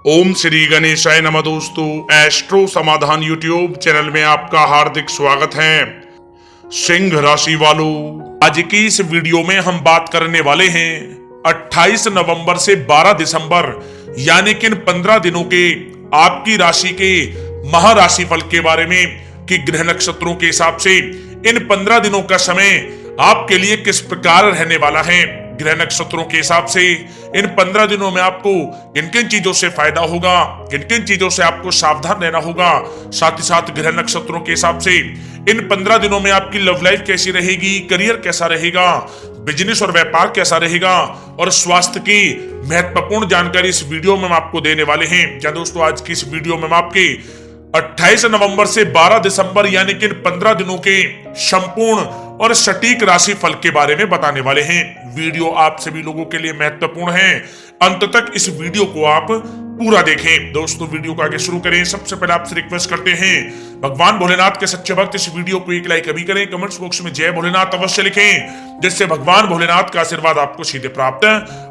ओम श्री गणेशाय नमः। दोस्तों, एस्ट्रो समाधान यूट्यूब चैनल में आपका हार्दिक स्वागत है। सिंह राशि वालों, आज की इस वीडियो में हम बात करने वाले हैं 28 नवंबर से 12 दिसंबर यानी कि इन 15 दिनों के आपकी राशि के महाराशि फल के बारे में कि ग्रह नक्षत्रों के हिसाब से इन 15 दिनों का समय आपके लिए किस प्रकार रहने वाला है। ग्रह नक्षत्रों के हिसाब से इन 15 दिनों में आपको किन किन चीजों से फायदा होगा, किन किन चीजों से आपको सावधान रहना होगा। साथ ही साथ ग्रह नक्षत्रों के हिसाब से इन 15 दिनों में आपकी लव लाइफ कैसी रहेगी, करियर कैसा रहेगा, बिजनेस और व्यापार कैसा रहेगा और स्वास्थ्य की महत्वपूर्ण जानकारी इस वीडियो में हम आपको देने वाले हैं। क्या दोस्तों, आज की इस वीडियो में हम आपके 28 नवंबर से 12 दिसंबर यानी कि इन 15 दिनों के संपूर्ण और सटीक राशि फल के बारे में बताने वाले हैं। वीडियो आप सभी लोगों के लिए महत्वपूर्ण है, अंत तक इस वीडियो को आप पूरा देखें। दोस्तों, वीडियो को आगे शुरू करें सबसे पहले आपसे रिक्वेस्ट करते हैं, भगवान भोलेनाथ के सच्चे भक्त इस वीडियो को एक लाइक अभी करें, कमेंट्स बॉक्स में जय भोलेनाथ अवश्य लिखें, जिससे भगवान भोलेनाथ का आशीर्वाद आपको सीधे प्राप्त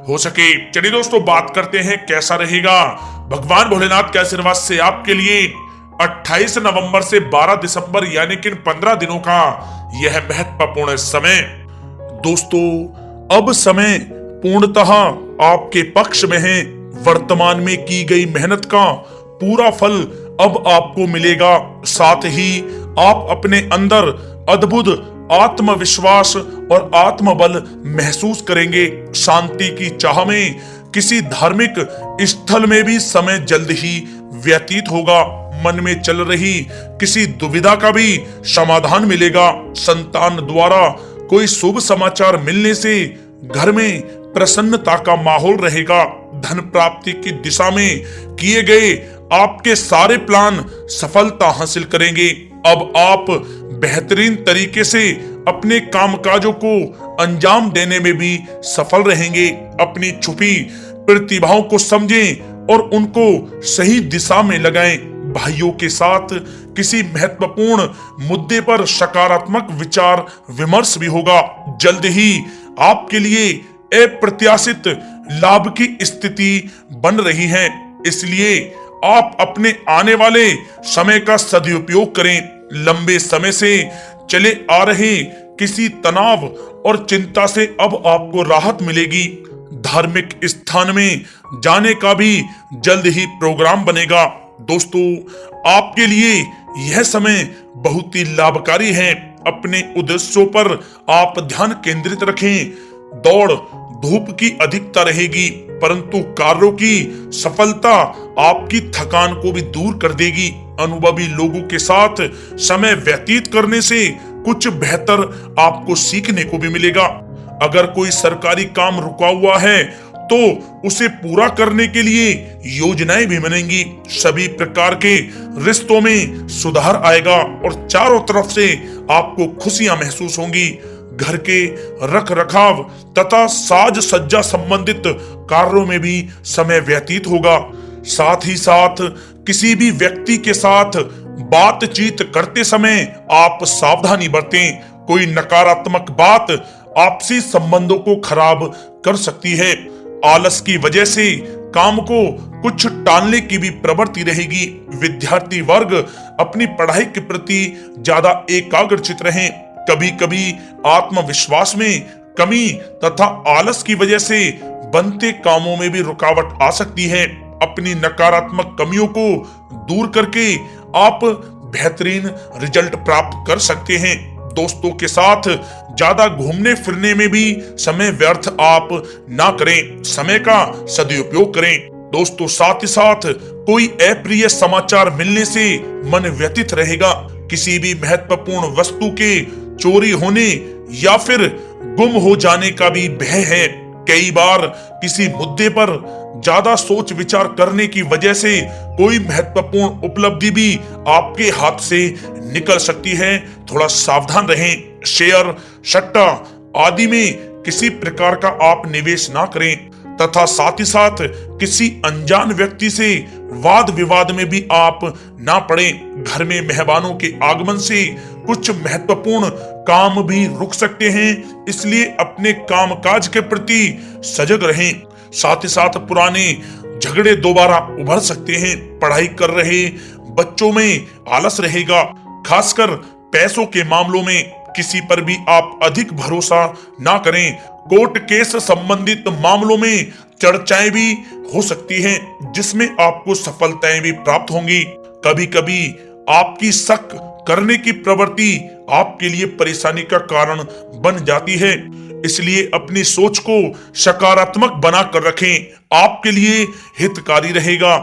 हो सके। चलिए दोस्तों, बात करते हैं कैसा रहेगा भगवान भोलेनाथ के आशीर्वाद से आपके लिए 28 नवंबर से 12 दिसंबर यानी कि 15 दिनों का यह महत्वपूर्ण समय। दोस्तों, अब समय पूर्णतः आपके पक्ष में है। वर्तमान में की गई मेहनत का पूरा फल अब आपको मिलेगा। साथ ही आप अपने अंदर अद्भुत आत्मविश्वास और आत्मबल महसूस करेंगे। शांति की चाह में किसी धार्मिक स्थल में भी समय जल्द ही व्यतीत होगा। मन में चल रही किसी दुविधा का भी समाधान मिलेगा। संतान द्वारा कोई शुभ समाचार मिलने से घर में प्रसन्नता का माहौल रहेगा। धन प्राप्ति की दिशा में किए गए आपके सारे प्लान सफलता हासिल करेंगे। अब आप बेहतरीन तरीके से अपने कामकाजों को अंजाम देने में भी सफल रहेंगे। अपनी छुपी प्रतिभाओं को समझें और उनको सही दिशा में लगाएं। भाइयों के साथ किसी महत्वपूर्ण मुद्दे पर सकारात्मक विचार विमर्श भी होगा। जल्द ही आपके लिए अप्रत्याशित लाभ की स्थिति बन रही है, इसलिए आप अपने आने वाले समय का सदुपयोग करें। लंबे समय से चले आ रहे किसी तनाव और चिंता से अब आपको राहत मिलेगी। धार्मिक स्थान में जाने का भी जल्द ही प्रोग्राम बनेगा। दोस्तों, आपके लिए यह समय बहुत ही लाभकारी है। अपने उद्देश्यों पर आप ध्यान केंद्रित रखें। दौड़ धूप की अधिकता रहेगी, परंतु कार्यों की सफलता आपकी थकान को भी दूर कर देगी। अनुभवी लोगों के साथ समय व्यतीत करने से कुछ बेहतर आपको सीखने को भी मिलेगा। अगर कोई सरकारी काम रुका हुआ है तो उसे पूरा करने के लिए योजनाएं भी बनेंगी। सभी प्रकार के रिश्तों में सुधार आएगा और चारों तरफ से आपको खुशियां महसूस होंगी। घर के रख रखाव तथा साज सज्जा संबंधित कार्यों में भी समय व्यतीत होगा। साथ ही साथ किसी भी व्यक्ति के साथ बातचीत करते समय आप सावधानी बरतें। कोई नकारात्मक बात आपसी संबंधों को खराब कर सकती है। आलस की वजह से काम को कुछ टालने की भी प्रवृत्ति रहेगी। विद्यार्थी वर्ग अपनी पढ़ाई के प्रति ज्यादा एकाग्रचित रहें। कभी कभी आत्मविश्वास में कमी तथा आलस की वजह से बनते कामों में भी रुकावट आ सकती है। अपनी नकारात्मक कमियों को दूर करके आप बेहतरीन रिजल्ट प्राप्त कर सकते हैं। दोस्तों के साथ ज्यादा घूमने फिरने में भी समय व्यर्थ आप ना करें, समय का सदुपयोग करें। दोस्तों, साथ ही साथ कोई अप्रिय समाचार मिलने से मन व्यथित रहेगा। किसी भी महत्वपूर्ण वस्तु के चोरी होने या फिर गुम हो जाने का भी भय है। कई बार किसी मुद्दे पर ज्यादा सोच विचार करने की वजह से कोई महत्वपूर्ण उपलब्धि भी आपके हाथ से निकल सकती है। थोड़ा सावधान रहें। शेयर सट्टा आदि में किसी प्रकार का आप निवेश ना करें तथा साथ ही साथ किसी अनजान व्यक्ति से वाद विवाद में भी आप ना पड़ें। घर में मेहमानों के आगमन से कुछ महत्वपूर्ण काम भी रुक सकते हैं, इसलिए अपने कामकाज के प्रति सजग रहें। साथ ही साथ पुराने झगड़े दोबारा उभर सकते हैं। पढ़ाई कर रहे बच्चों में आलस रहेगा। खासकर पैसों के मामलों में किसी पर भी आप अधिक भरोसा ना करें। कोर्ट केस संबंधित मामलों में चर्चाएं भी हो सकती हैं, जिसमें आपको सफलताएं भी प्राप्त होंगी। कभी कभी आपकी शक करने की प्रवृत्ति आपके लिए परेशानी का कारण बन जाती है, इसलिए अपनी सोच को सकारात्मक बनाकर रखें, आपके लिए हितकारी रहेगा।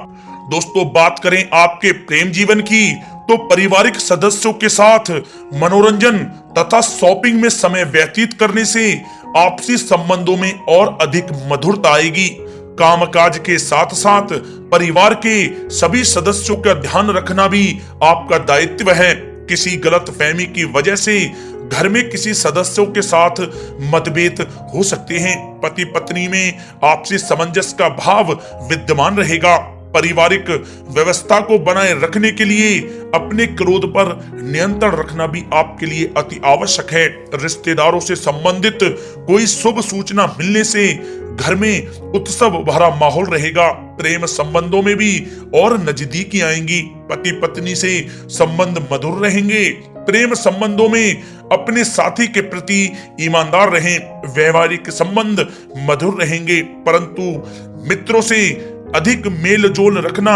दोस्तों, बात करें आपके प्रेम जीवन की, तो पारिवारिक सदस्यों के साथ मनोरंजन तथा शॉपिंग में समय व्यतीत करने से आपसी संबंधों में और अधिक मधुरता आएगी। कामकाज के साथ साथ परिवार के सभी सदस्यों का ध्यान रखना भी आपका दायित्व है। किसी गलतफहमी की वजह से घर में किसी सदस्यों के साथ मतभेद हो सकते हैं। पति पत्नी में आपसी सामंजस्य का भाव विद्यमान रहेगा। पारिवारिक व्यवस्था को बनाए रखने के लिए अपने क्रोध पर नियंत्रण रखना भी आपके लिए अति आवश्यक है। रिश्तेदारों से संबंधित कोई शुभ सूचना मिलने से घर में उत्सव भरा माहौल रहेगा। प्रेम संबंधों में भी और नजदीकी आएंगी। पति पत्नी से संबंध मधुर रहेंगे। प्रेम संबंधों में अपने साथी के प्रति ईमानदार रहें। वैवाहिक संबंध मधुर रहेंगे, परंतु मित्रों से अधिक मेल जोल रखना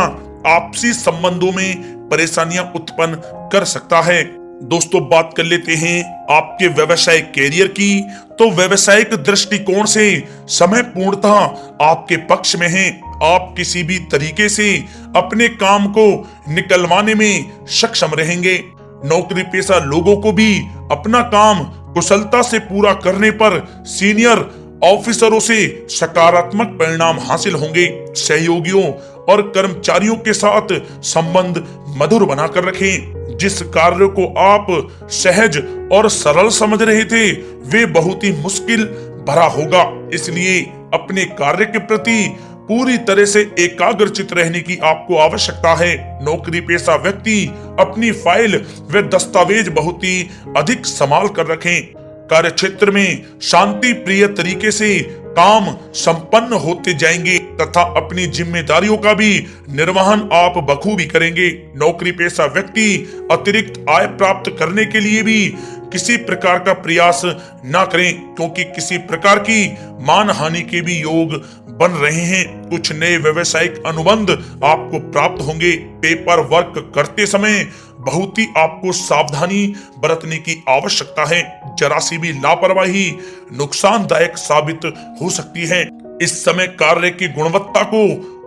आपसी संबंधों में परेशानियां उत्पन्न कर सकता है। दोस्तों, बात कर लेते हैं आपके व्यवसायिक कैरियर की। तो व्यवसायिक दृष्टिकोण से समय पूर्णतः आपके पक्ष में है। आप किसी भी तरीके से अपने काम को निकलवाने में सक्षम रहेंगे। नौकरी पेशा लोगों को भी अपना काम कुशलता से पूरा करने पर सीनियर ऑफिसरों से सकारात्मक परिणाम हासिल होंगे। सहयोगियों और कर्मचारियों के साथ संबंध मधुर बनाकर रखें। जिस कार्य को आप सहज और सरल समझ रहे थे, वे बहुत ही मुश्किल भरा होगा। इसलिए अपने कार्य के प्रति पूरी तरह से एकाग्रचित रहने की आपको आवश्यकता है। नौकरी पेशा व्यक्ति अपनी फाइल व दस्तावेज बहुत ही अधिक संभाल कर रखें। कार्य क्षेत्र में शांति प्रिय तरीके से काम संपन्न होते जाएंगे तथा अपनी जिम्मेदारियों का भी निर्वहन आप बखूबी करेंगे। नौकरी पेशा व्यक्ति अतिरिक्त आय प्राप्त करने के लिए भी किसी प्रकार का प्रयास ना करें, क्योंकि किसी प्रकार की मान हानि के भी योग बन रहे हैं। कुछ नए व्यवसायिक अनुबंध आपको प्राप्त होंगे। पेपर वर्क करते समय बहुत ही आपको सावधानी बरतने की आवश्यकता है। जरा सी भी लापरवाही नुकसानदायक साबित हो सकती है। इस समय कार्य की गुणवत्ता को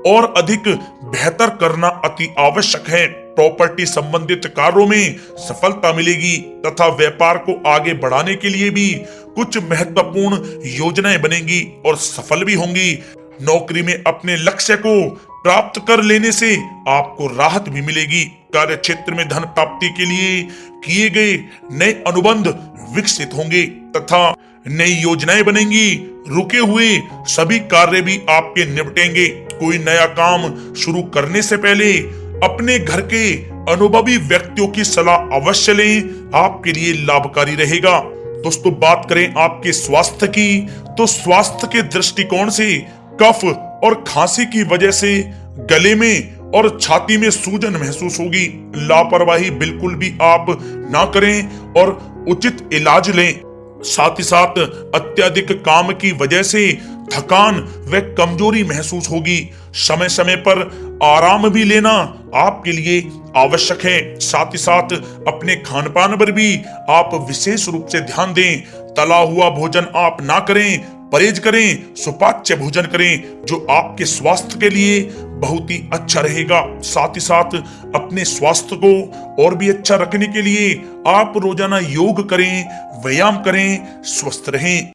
और अधिक बेहतर करना अति आवश्यक है। प्रॉपर्टी संबंधित कार्यों में सफलता मिलेगी तथा व्यापार को आगे बढ़ाने के लिए भी कुछ महत्वपूर्ण योजनाएं बनेंगी और सफल भी होंगी। नौकरी में अपने लक्ष्य को प्राप्त कर लेने से आपको राहत भी मिलेगी। कार्य क्षेत्र में धन प्राप्ति के लिए किए गए नए अनुबंध विकसित होंगे तथा नई योजनाएं बनेंगी। रुके हुए सभी कार्य भी आपके निपटेंगे। कोई नया काम शुरू करने से पहले अपने घर के अनुभवी व्यक्तियों की सलाह अवश्य लें, आपके लिए लाभकारी रहेगा। दोस्तों, बात करें आपके स्वास्थ्य की, तो स्वास्थ्य के दृष्टिकोण से कफ और खांसी की वजह से गले में और छाती में सूजन महसूस होगी। लापरवाही बिल्कुल भी आप ना करें और उचित इलाज लें। साथ ही साथ अत्यधिक काम की वजह से थकान व कमजोरी महसूस होगी। समय समय पर आराम भी लेना आपके लिए आवश्यक है। साथ ही साथ अपने खान पान पर भी आप विशेष रूप से ध्यान दें। तला हुआ भोजन आप ना करें, परहेज करें, सुपाच्य भोजन करें, जो आपके स्वास्थ्य के लिए बहुत ही अच्छा रहेगा। साथ ही साथ अपने स्वास्थ्य को और भी अच्छा रखने के लिए आप रोजाना योग करें, व्यायाम करें, स्वस्थ रहें।